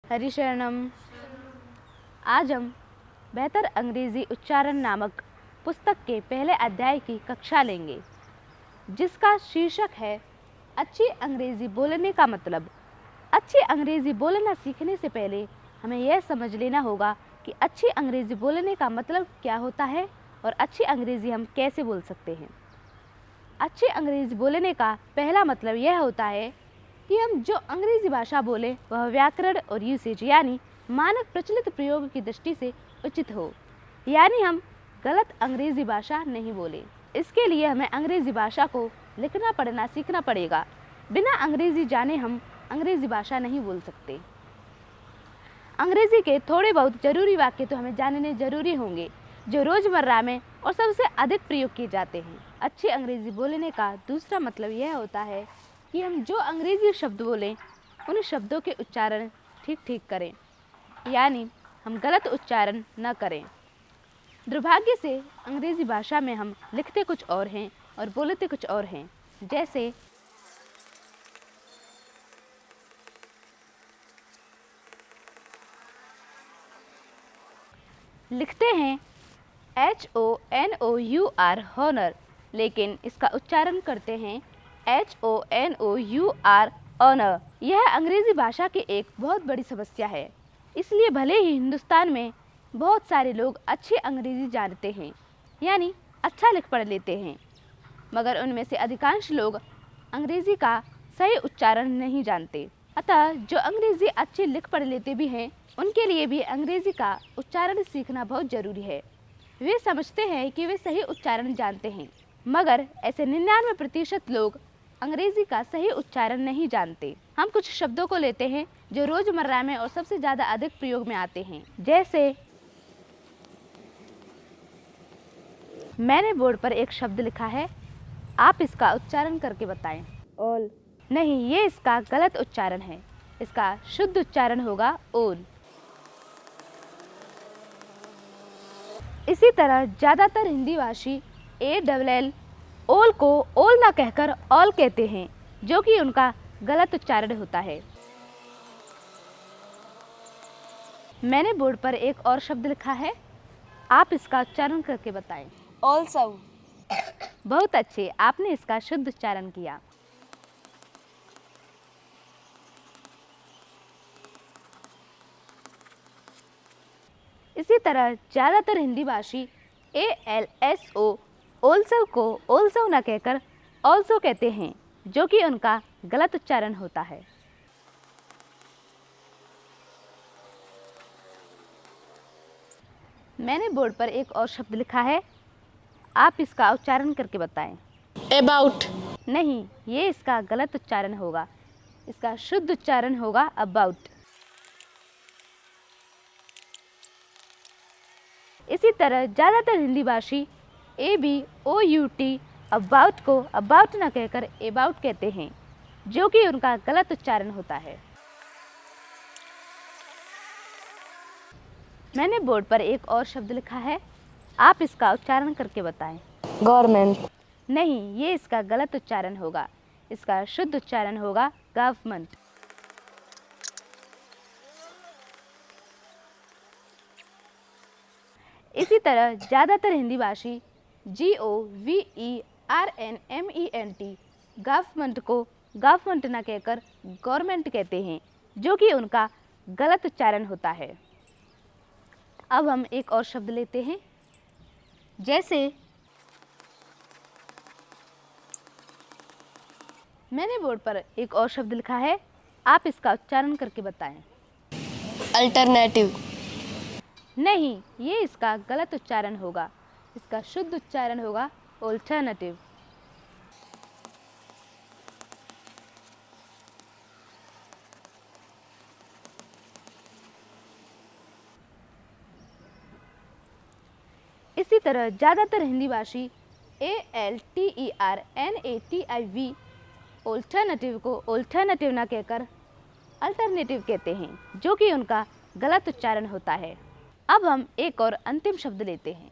हरिशरणम। आज हम बेहतर अंग्रेजी उच्चारण नामक पुस्तक के पहले अध्याय की कक्षा लेंगे, जिसका शीर्षक है अच्छी अंग्रेजी बोलने का मतलब। अच्छी अंग्रेजी बोलना सीखने से पहले हमें यह समझ लेना होगा कि अच्छी अंग्रेजी बोलने का मतलब क्या होता है और अच्छी अंग्रेजी हम कैसे बोल सकते हैं। अच्छी अंग्रेजी बोलने का पहला मतलब यह होता है कि हम जो अंग्रेजी भाषा बोलें वह व्याकरण और यूसेज यानी मानक प्रचलित प्रयोग की दृष्टि से उचित हो, यानी हम गलत अंग्रेजी भाषा नहीं बोलें। इसके लिए हमें अंग्रेजी भाषा को लिखना पढ़ना सीखना पड़ेगा। बिना अंग्रेजी जाने हम अंग्रेजी भाषा नहीं बोल सकते। अंग्रेजी के थोड़े बहुत जरूरी वाक्य तो हमें जानने जरूरी होंगे, जो रोजमर्रा में और सबसे अधिक प्रयोग किए जाते हैं। अच्छी अंग्रेजी बोलने का दूसरा मतलब यह होता है कि हम जो अंग्रेजी शब्द बोलें उन शब्दों के उच्चारण ठीक ठीक करें, यानी हम गलत उच्चारण न करें। दुर्भाग्य से अंग्रेजी भाषा में हम लिखते कुछ और हैं और बोलते कुछ और हैं। जैसे लिखते हैं HONOUR हॉनर, लेकिन इसका उच्चारण करते हैं HONOUR ऑनर। यह अंग्रेजी भाषा की एक बहुत बड़ी समस्या है। इसलिए भले ही हिंदुस्तान में बहुत सारे लोग अच्छी अंग्रेजी जानते हैं, यानी अच्छा लिख पढ़ लेते हैं, मगर उनमें से अधिकांश लोग अंग्रेजी का सही उच्चारण नहीं जानते। अतः जो अंग्रेजी अच्छी लिख पढ़ लेते भी हैं, उनके लिए भी अंग्रेजी का उच्चारण सीखना बहुत जरूरी है। वे समझते हैं कि वे सही उच्चारण जानते हैं, मगर ऐसे 99% लोग अंग्रेजी का सही उच्चारण नहीं जानते। हम कुछ शब्दों को लेते हैं जो रोजमर्रा में और सबसे ज़्यादा अधिक प्रयोग में आते हैं। जैसे मैंने बोर्ड पर एक शब्द लिखा है, आप इसका उच्चारण करके बताएं। ऑल। नहीं, ये इसका गलत उच्चारण है। इसका शुद्ध उच्चारण होगा ओल। इसी तरह ज़्यादातर हिंदी भाषी ALL ओल को ओल ना कहकर ऑल कहते हैं, जो कि उनका गलत उच्चारण होता है। मैंने बोर्ड पर एक और शब्द लिखा है, आप इसका उच्चारण करके बताएं। ऑल्सो। बहुत अच्छे, आपने इसका शुद्ध उच्चारण किया। इसी तरह ज़्यादातर हिंदी भाषी ALSO ओल्सो को ओल्सो न कहकर ऑल्सो कहते हैं, जो कि उनका गलत उच्चारण होता है। मैंने बोर्ड पर एक और शब्द लिखा है, आप इसका उच्चारण करके बताएं। अबाउट। नहीं, ये इसका गलत उच्चारण होगा। इसका शुद्ध उच्चारण होगा अबाउट। इसी तरह ज़्यादातर हिंदी भाषी ABOUT अबाउट को अबाउट न कहकर एबाउट कहते हैं, जो कि उनका गलत उच्चारण होता है। मैंने बोर्ड पर एक और शब्द लिखा है, आप इसका उच्चारण करके बताएं। गवर्नमेंट। नहीं, ये इसका गलत उच्चारण होगा। इसका शुद्ध उच्चारण होगा गवर्नमेंट। इसी तरह ज़्यादातर हिंदी भाषी GOVERNMENT गवर्नमेंट को गवर्नमेंट न कहकर गवर्नमेंट कहते हैं, जो कि उनका गलत उच्चारण होता है। अब हम एक और शब्द लेते हैं, जैसे मैंने बोर्ड पर एक और शब्द लिखा है, आप इसका उच्चारण करके बताएं। अल्टरनेटिव। नहीं, ये इसका गलत उच्चारण होगा। इसका शुद्ध उच्चारण होगा ऑल्टरनेटिव। इसी तरह ज़्यादातर हिंदी भाषी ALTERNATIV ऑल्टरनेटिव को ऑल्टरनेटिव ना कहकर अल्टरनेटिव कहते हैं, जो कि उनका गलत उच्चारण होता है। अब हम एक और अंतिम शब्द लेते हैं।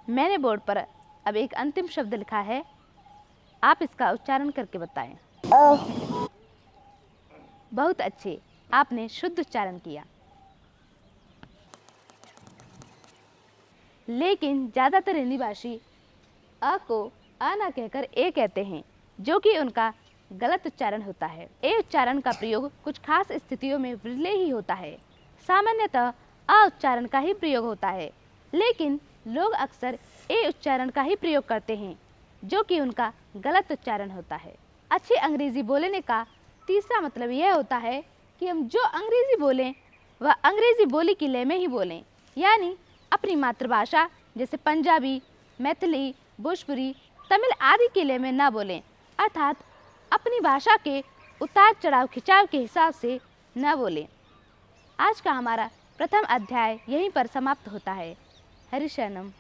मैंने बोर्ड पर अब एक अंतिम शब्द लिखा है, आप इसका उच्चारण करके बताएं। बहुत अच्छे, आपने शुद्ध उच्चारण किया। लेकिन ज़्यादातर हिंदी भाषी अ को अ ना कहकर ए कहते हैं, जो कि उनका गलत उच्चारण होता है। ए उच्चारण का प्रयोग कुछ खास स्थितियों में विरले ही होता है। सामान्यतः अ उच्चारण का ही प्रयोग होता है, लेकिन लोग अक्सर ए उच्चारण का ही प्रयोग करते हैं, जो कि उनका गलत उच्चारण होता है। अच्छी अंग्रेजी बोलने का तीसरा मतलब यह होता है कि हम जो अंग्रेजी बोलें वह अंग्रेजी बोली की लय में ही बोलें, यानी अपनी मातृभाषा जैसे पंजाबी, मैथिली, भोजपुरी, तमिल आदि के लय में ना बोलें, अर्थात अपनी भाषा के उतार चढ़ाव खिंचाव के हिसाब से न बोलें। आज का हमारा प्रथम अध्याय यहीं पर समाप्त होता है। हरि शरणम।